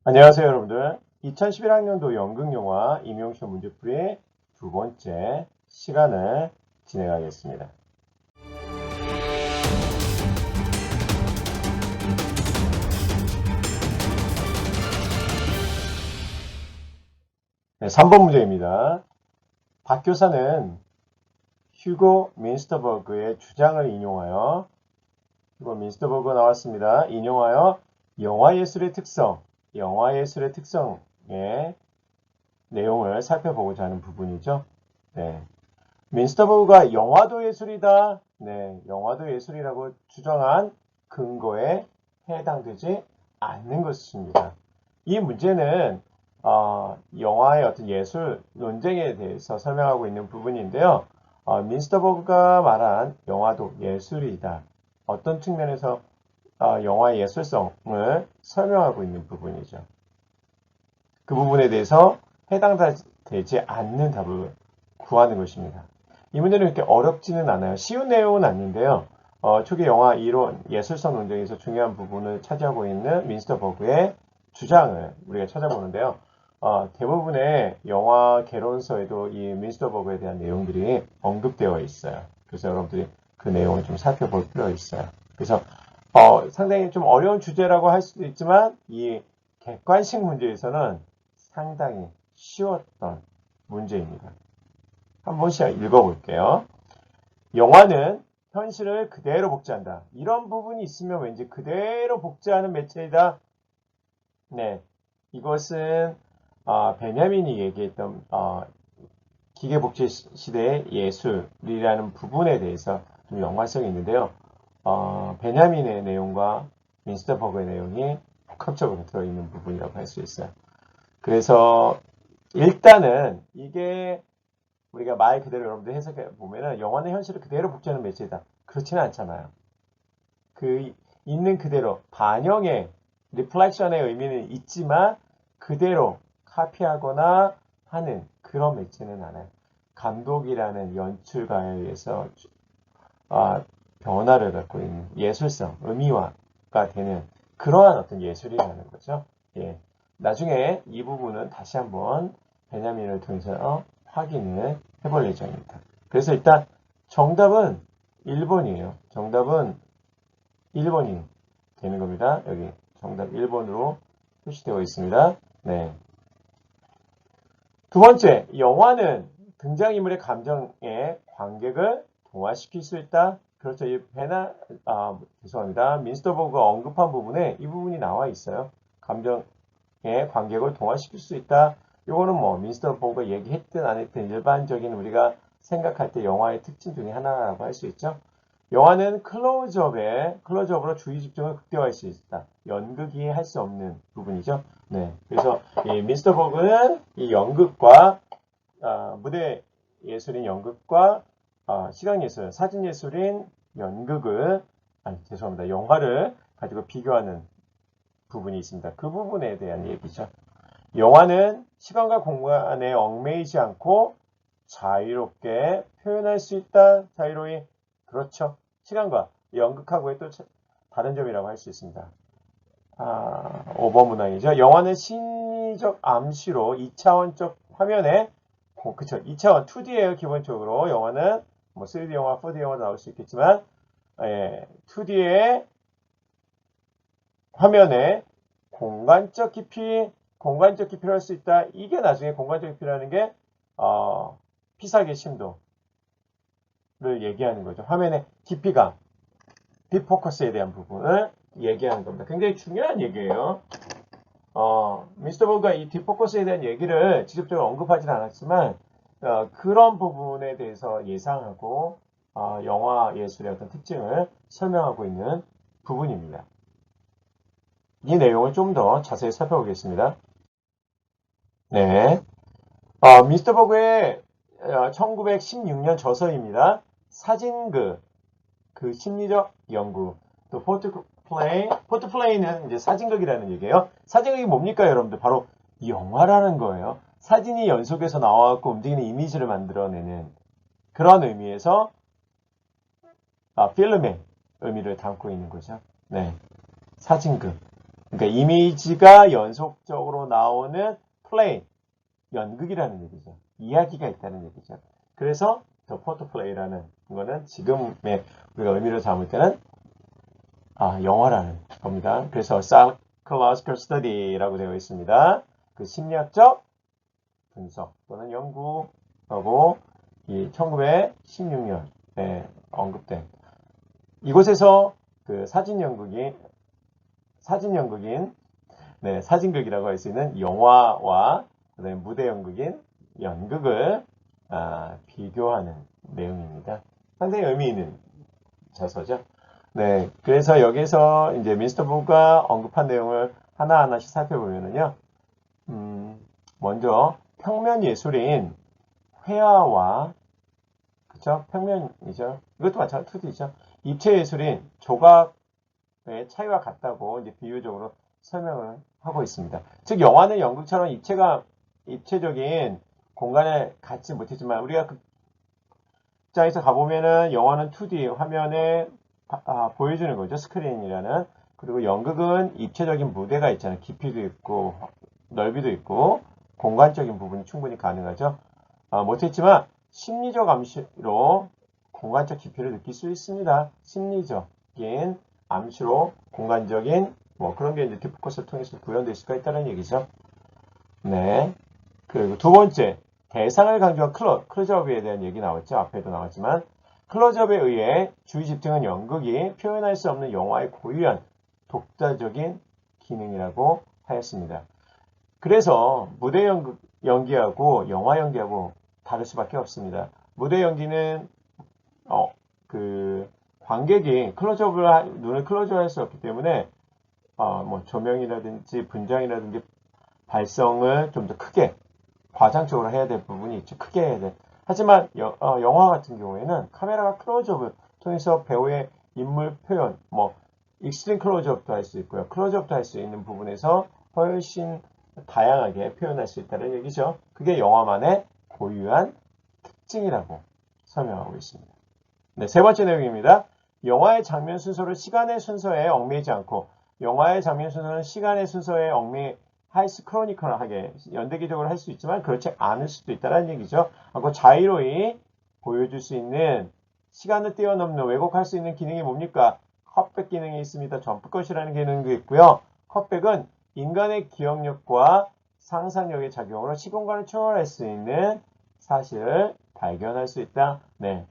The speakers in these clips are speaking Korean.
안녕하세요, 여러분들. 2011학년도 연극영화 임용시험 문제풀이 두 번째 시간을 진행하겠습니다. 네, 3번 문제입니다. 박 교사는 휴고 민스터버그의 주장을 인용하여 휴고 민스터버그 나왔습니다. 인용하여 영화예술의 특성의 내용을 살펴보고자 하는 부분이죠. 네. 민스터버그가 영화도 예술이다. 네, 영화도 예술이라고 주장한 근거에 해당되지 않는 것입니다. 이 문제는 영화의 어떤 예술 논쟁에 대해서 설명하고 있는 부분인데요. 민스터버그가 말한 영화도 예술이다. 어떤 측면에서 영화의 예술성을 설명하고 있는 부분이죠. 그 부분에 대해서 해당되지 않는 답을 구하는 것입니다. 이 문제는 이렇게 어렵지는 않아요. 쉬운 내용은 아닌데요. 초기 영화 이론, 예술성 논쟁에서 중요한 부분을 차지하고 있는 민스터버그의 주장을 우리가 찾아보는데요. 대부분의 영화 개론서에도 이 민스터버그에 대한 내용들이 언급되어 있어요. 그래서 여러분들이 그 내용을 좀 살펴볼 필요가 있어요. 그래서 상당히 좀 어려운 주제라고 할 수도 있지만 이 객관식 문제에서는 상당히 쉬웠던 문제입니다. 한 번씩 읽어볼게요. 영화는 현실을 그대로 복제한다. 이런 부분이 있으면 왠지 그대로 복제하는 매체이다. 네, 이것은 베냐민이 얘기했던 기계복제 시대의 예술이라는 부분에 대해서 좀 연관성이 있는데요. 베냐민의 내용과 민스터버그의 내용이 복합적으로 들어있는 부분이라고 할 수 있어요. 그래서 일단은 이게 우리가 말 그대로 여러분들 해석해 보면은 영화는 현실을 그대로 복제하는 매체이다. 그렇지는 않잖아요. 그 있는 그대로 반영의 리플렉션의 의미는 있지만 그대로 카피하거나 하는 그런 매체는 않아요. 감독이라는 연출가에 의해서 변화를 갖고 있는 예술성, 의미화가 되는 그러한 어떤 예술이라는 거죠. 예. 나중에 이 부분은 다시 한번 베냐민을 통해서 확인을 해볼 예정입니다. 그래서 일단 정답은 1번이에요. 정답은 1번이 되는 겁니다. 여기 정답 1번으로 표시되어 있습니다. 네. 두 번째, 영화는 등장인물의 감정에 관객을 동화시킬 수 있다. 그렇죠. 죄송합니다. 민스터버그가 언급한 부분에 이 부분이 나와 있어요. 감정에 관객을 동화시킬 수 있다. 이거는 뭐 민스터버그가 얘기했든 안 했든 일반적인 우리가 생각할 때 영화의 특징 중에 하나라고 할 수 있죠. 영화는 클로즈업으로 주의 집중을 극대화할 수 있다. 연극이 할 수 없는 부분이죠. 네. 그래서 이 민스터버그는 이 연극과 무대 예술인 연극과 시각 예술, 사진 예술인 영화를 가지고 비교하는 부분이 있습니다. 그 부분에 대한 얘기죠. 영화는 시간과 공간에 얽매이지 않고 자유롭게 표현할 수 있다. 자유로이. 그렇죠. 시간과 연극하고의 또 다른 점이라고 할 수 있습니다. 5번 문항이죠. 영화는 심리적 암시로 2차원적 화면에 그쵸. 2차원 2D예요. 기본적으로 영화는 뭐 3D 영화, 4D 영화도 나올 수 있겠지만 2D의 화면에 공간적 깊이를 할 수 있다. 이게 나중에 공간적 깊이라는 게 피사계 심도를 얘기하는 거죠. 화면의 깊이감, 딥포커스에 대한 부분을 얘기하는 겁니다. 굉장히 중요한 얘기예요. 미스터 버그가 이 딥포커스에 대한 얘기를 직접적으로 언급하진 않았지만 그런 부분에 대해서 예상하고 영화 예술의 어떤 특징을 설명하고 있는 부분입니다. 이 내용을 좀 더 자세히 살펴보겠습니다. 네, 미스터 버그의 1916년 저서입니다. 사진극, 그 심리적 연구, 또 포트플레이는 이제 사진극이라는 얘기예요. 사진극이 뭡니까, 여러분들? 바로 영화라는 거예요. 사진이 연속해서 나와갖고 움직이는 이미지를 만들어내는 그런 의미에서 필름의 의미를 담고 있는 거죠. 네, 사진극. 그러니까 이미지가 연속적으로 나오는 플레이, 연극이라는 얘기죠. 이야기가 있다는 얘기죠. 그래서 더 포토 플레이라는 거는 지금의 우리가 의미를 담을 때는 영화라는 겁니다. 그래서 psychological study라고 되어 있습니다. 그 심리학적 분석 또는 연구하고 이 1916년에 언급된 이곳에서 그 사진 연극인 사진극이라고 할 수 있는 영화와 그다음에 무대 연극인 연극을 비교하는 내용입니다. 상당히 의미 있는 저서죠. 네, 그래서 여기서 이제 민스터 부가 언급한 내용을 하나하나씩 살펴보면은요, 먼저 평면 예술인 회화와, 그쵸? 평면이죠. 이것도 마찬가지 2D죠. 입체 예술인 조각의 차이와 같다고 이제 비유적으로 설명을 하고 있습니다. 즉, 영화는 연극처럼 입체적인 공간에 갖지 못했지만, 우리가 극장에서 가보면은 영화는 2D 화면에 보여주는 거죠. 스크린이라는. 그리고 연극은 입체적인 무대가 있잖아요. 깊이도 있고, 넓이도 있고, 공간적인 부분이 충분히 가능하죠. 못했지만, 심리적 암시로 공간적 깊이를 느낄 수 있습니다. 심리적인 암시로 공간적인, 그런 게 이제 디포커스를 통해서 구현될 수가 있다는 얘기죠. 네. 그리고 두 번째, 대상을 강조한 클로즈업에 대한 얘기 나왔죠. 앞에도 나왔지만, 클로즈업에 의해 주의 집중은 연극이 표현할 수 없는 영화의 고유한 독자적인 기능이라고 하였습니다. 그래서 무대 연기하고 영화 연기하고 다를 수밖에 없습니다. 무대 연기는 관객이 눈을 클로즈할 수 없기 때문에 조명이라든지 분장이라든지 발성을 좀 더 크게 과장적으로 해야 될 부분이 있죠. 크게 해야 돼. 하지만 영화 같은 경우에는 카메라가 클로즈업을 통해서 배우의 인물 표현, 익스트림 클로즈업도 할 수 있고요. 클로즈업도 할 수 있는 부분에서 훨씬 다양하게 표현할 수 있다는 얘기죠. 그게 영화만의 고유한 특징이라고 설명하고 있습니다. 네, 세 번째 내용입니다. 영화의 장면 순서를 시간의 순서에 얽매이지 않고 영화의 장면 순서는 시간의 순서에 하이스 크로니컬하게 연대기적으로 할 수 있지만 그렇지 않을 수도 있다는 얘기죠. 하고 자유로이 보여줄 수 있는 시간을 뛰어넘는 왜곡할 수 있는 기능이 뭡니까? 컷백 기능이 있습니다. 점프컷이라는 기능도 있고요. 컷백은 인간의 기억력과 상상력의 작용으로 시공간을 초월할 수 있는 사실을 발견할 수 있다. 네.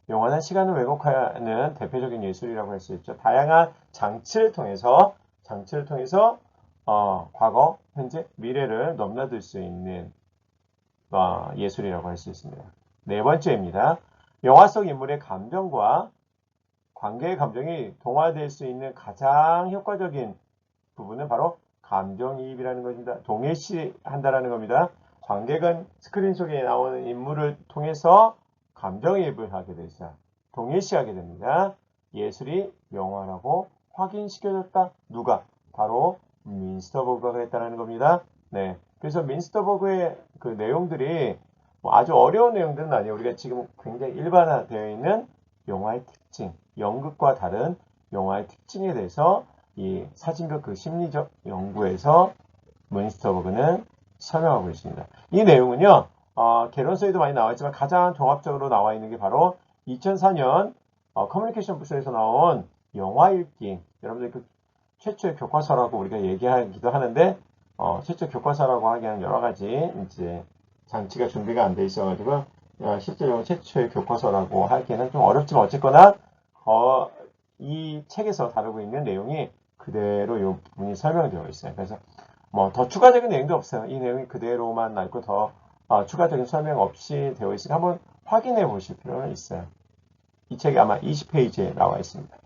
영화는 시간을 왜곡하는 대표적인 예술이라고 할 수 있죠. 다양한 장치를 통해서 과거, 현재, 미래를 넘나들 수 있는 예술이라고 할 수 있습니다. 네 번째입니다. 영화 속 인물의 감정과 관계의 감정이 동화될 수 있는 가장 효과적인 부분은 바로 감정이입이라는 것입니다. 동일시한다라는 겁니다. 관객은 스크린 속에 나오는 인물을 통해서 감정이입을 하게 되죠. 동일시하게 됩니다. 예술이 영화라고 확인시켜줬다. 누가? 바로 민스터 버그가 그랬다는 겁니다. 네. 그래서 민스터 버그의 그 내용들이 아주 어려운 내용들은 아니에요. 우리가 지금 굉장히 일반화되어 있는 영화의 특징, 연극과 다른 영화의 특징에 대해서 이 사진과 그 심리적 연구에서 민스터 버그는 설명하고 있습니다. 이 내용은요, 개론서에도 많이 나와 있지만 가장 종합적으로 나와 있는 게 바로 2004년 커뮤니케이션 부서에서 나온 영화 읽기. 여러분들 그 최초의 교과서라고 우리가 얘기하기도 하는데, 최초 교과서라고 하기에는 여러 가지 이제 장치가 준비가 안 돼 있어가지고, 실제로 최초의 교과서라고 하기에는 좀 어렵지만 어쨌거나, 이 책에서 다루고 있는 내용이 그대로 이 부분이 설명되어 있어요. 그래서 더 추가적인 내용도 없어요. 이 내용이 그대로만 나있고 더 추가적인 설명 없이 되어 있으니 한번 확인해 보실 필요는 있어요. 이 책이 아마 20페이지에 나와 있습니다.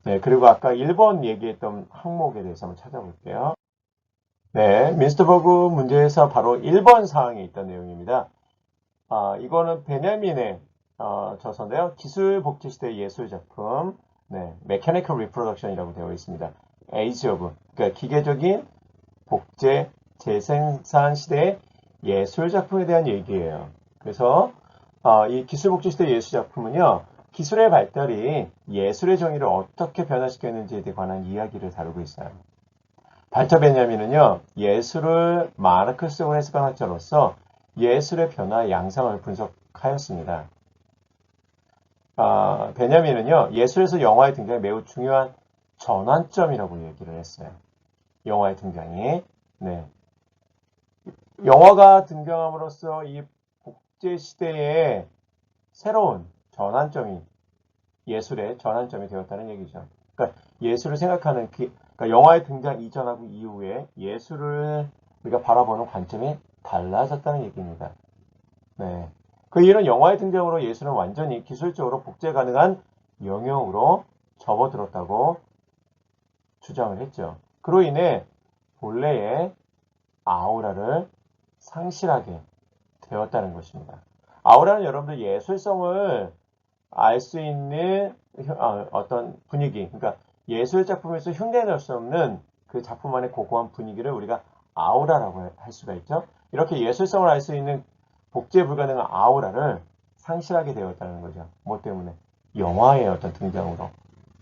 네, 그리고 아까 1번 얘기했던 항목에 대해서 한번 찾아볼게요. 네, 민스터 버그 문제에서 바로 1번 사항에 있던 내용입니다. 이거는 베냐민의 저서인데요. 기술 복제 시대 예술 작품, 네, Mechanical Reproduction이라고 되어 있습니다. Age of, 그러니까 기계적인 복제 재생산 시대의 예술 작품에 대한 얘기예요. 그래서 이 기술 복제 시대 예술 작품은요, 기술의 발달이 예술의 정의를 어떻게 변화시켰는지에 관한 이야기를 다루고 있어요. 발터 베냐민은요, 예술을 마르크스적으로 해석한 학자로서 예술의 변화의 양상을 분석하였습니다. 베냐민은요, 예술에서 영화의 등장이 매우 중요한 전환점이라고 얘기를 했어요. 영화의 등장이. 네. 영화가 등장함으로써 이 복제시대에 새로운 전환점이, 예술의 전환점이 되었다는 얘기죠. 그러니까 예술을 생각하는, 그러니까 영화의 등장 이전하고 이후에 예술을 우리가 바라보는 관점이 달라졌다는 얘기입니다. 네. 그 이유는 영화의 등장으로 예술은 완전히 기술적으로 복제 가능한 영역으로 접어들었다고 주장을 했죠. 그로 인해 본래의 아우라를 상실하게 되었다는 것입니다. 아우라는 여러분들 예술성을 알 수 있는 어떤 분위기, 그러니까 예술 작품에서 흉내낼 수 없는 그 작품 안의 고고한 분위기를 우리가 아우라라고 할 수가 있죠. 이렇게 예술성을 알 수 있는 복제 불가능한 아우라를 상실하게 되었다는 거죠. 뭐 때문에? 영화의 어떤 등장으로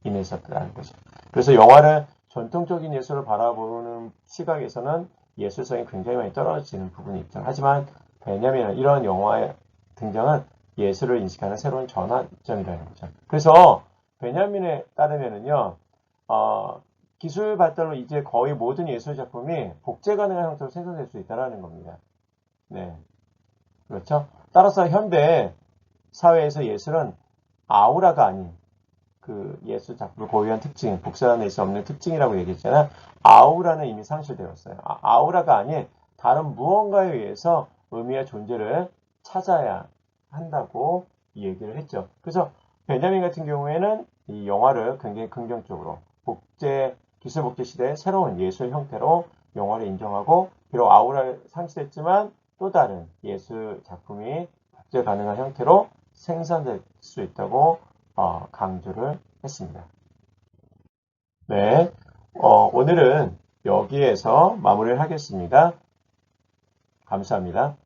인해서라는 거죠. 그래서 영화를 전통적인 예술을 바라보는 시각에서는 예술성이 굉장히 많이 떨어지는 부분이 있죠. 하지만 베냐민은 이런 영화의 등장은 예술을 인식하는 새로운 전환점이라는 거죠. 그래서 베냐민에 따르면은요, 기술 발달로 이제 거의 모든 예술 작품이 복제 가능한 형태로 생성될 수 있다는 겁니다. 네. 그렇죠? 따라서 현대 사회에서 예술은 아우라가 아닌 그 예술 작품을 고유한 특징, 복사낼 수 없는 특징이라고 얘기했잖아요. 아우라는 이미 상실되었어요. 아우라가 아닌 다른 무언가에 의해서 의미와 존재를 찾아야 한다고 얘기를 했죠. 그래서 베냐민 같은 경우에는 이 영화를 굉장히 긍정적으로 기술 복제 시대의 새로운 예술 형태로 영화를 인정하고 비록 아우라를 상실했지만 또 다른 예술 작품이 복제 가능한 형태로 생산될 수 있다고 강조를 했습니다. 네, 오늘은 여기에서 마무리를 하겠습니다. 감사합니다.